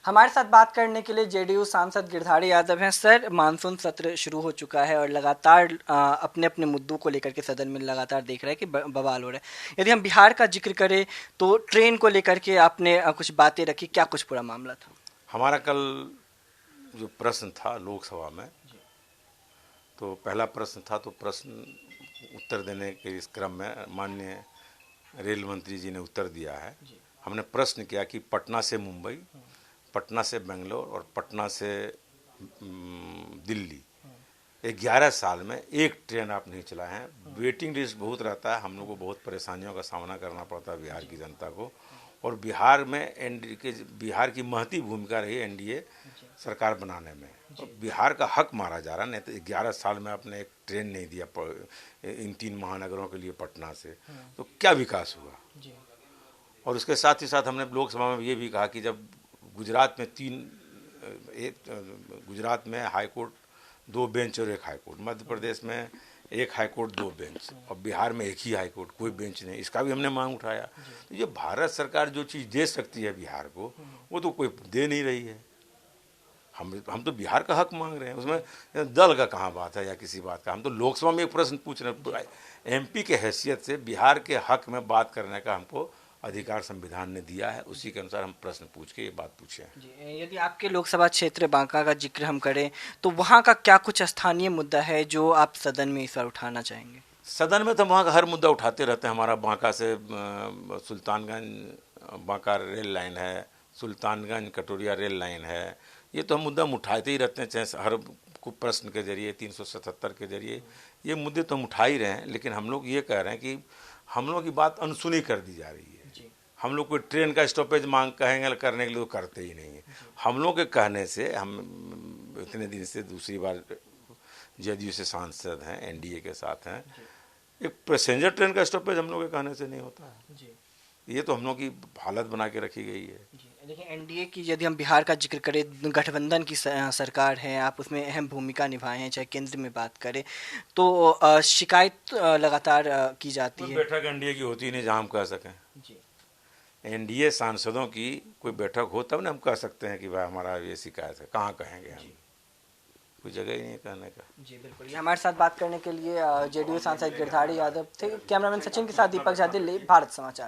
हमारे साथ बात करने के लिए जेडीयू सांसद गिरधारी यादव हैं। सर, मानसून सत्र शुरू हो चुका है और लगातार अपने अपने मुद्दों को लेकर के सदन में लगातार देख रहे हैं कि बवाल हो रहा है। यदि हम बिहार का जिक्र करें तो ट्रेन को लेकर के आपने कुछ बातें रखी, क्या कुछ पूरा मामला था? हमारा कल जो प्रश्न था लोकसभा में, तो पहला प्रश्न था, तो प्रश्न उत्तर देने के इस क्रम में माननीय रेल मंत्री जी ने उत्तर दिया है। हमने प्रश्न किया कि पटना से मुंबई, पटना से बेंगलोर और पटना से दिल्ली 11 साल में एक ट्रेन आप नहीं चलाए हैं। वेटिंग लिस्ट बहुत रहता है, हम लोग को बहुत परेशानियों का सामना करना पड़ता है बिहार की जनता को। और बिहार में बिहार की महती भूमिका रही एनडीए सरकार बनाने में। तो बिहार का हक मारा जा रहा है। नहीं तो 11 साल में आपने एक ट्रेन नहीं दिया इन 3 महानगरों के लिए पटना से, तो क्या विकास हुआ? और उसके साथ ही साथ हमने लोकसभा में ये भी कहा कि जब गुजरात में हाई कोर्ट 2 बेंच और 1 हाई कोर्ट, मध्य प्रदेश में 1 हाई कोर्ट 2 बेंच और बिहार में 1 ही हाई कोर्ट, कोई बेंच नहीं, इसका भी हमने मांग उठाया। तो ये भारत सरकार जो चीज़ दे सकती है बिहार को, वो तो कोई दे नहीं रही है। हम तो बिहार का हक मांग रहे हैं, उसमें दल का कहाँ बात है या किसी बात का। हम तो लोकसभा में एक प्रश्न पूछ रहे हैं, एमपी के हैसियत से बिहार के हक में बात करने का हमको अधिकार संविधान ने दिया है, उसी के अनुसार हम प्रश्न पूछ के ये बात पूछे हैं। जी, यदि आपके लोकसभा क्षेत्र बांका का जिक्र हम करें तो वहाँ का क्या कुछ स्थानीय मुद्दा है जो आप सदन में इस बार उठाना चाहेंगे? सदन में तो वहाँ का हर मुद्दा उठाते रहते हैं। हमारा बांका से सुल्तानगंज बांका रेल लाइन है, सुल्तानगंज कटोरिया रेल लाइन है, ये तो हम मुद्दा हम उठाते ही रहते हैं, चाहे हर प्रश्न के जरिए 377 के जरिए ये मुद्दे तो हम उठा ही रहे हैं। लेकिन हम लोग ये कह रहे हैं कि हम लोग की बात अनसुनी कर दी जा रही है। हम लोग कोई ट्रेन का स्टॉपेज मांग कहेंगे करने के लिए तो करते ही नहीं है। हम लोग के कहने से हम इतने दिन से दूसरी बार जेडीयू से सांसद हैं, एनडीए के साथ हैं, एक पैसेंजर ट्रेन का स्टॉपेज हम लोग के कहने से नहीं होता है। ये तो हम लोग की हालत बना के रखी गई है। देखिए, एनडीए की यदि हम बिहार का जिक्र करें, गठबंधन की सरकार है, आप उसमें अहम भूमिका निभाए हैं, चाहे केंद्र में बात करें तो शिकायत लगातार की जाती है। बैठक एनडीए की होती नहीं जहाँ हम कह सकें। एनडीए सांसदों की कोई बैठक हो तब ना हम कह सकते हैं कि भाई हमारा ये शिकायत है। कहाँ कहेंगे हम? कोई जगह ही नहीं कहने का। जी बिल्कुल। ये हमारे साथ बात करने के लिए जेडीयू सांसद गिरधारी यादव थे। कैमरामैन सचिन के साथ दीपक झा, दिल्ली, भारत समाचार।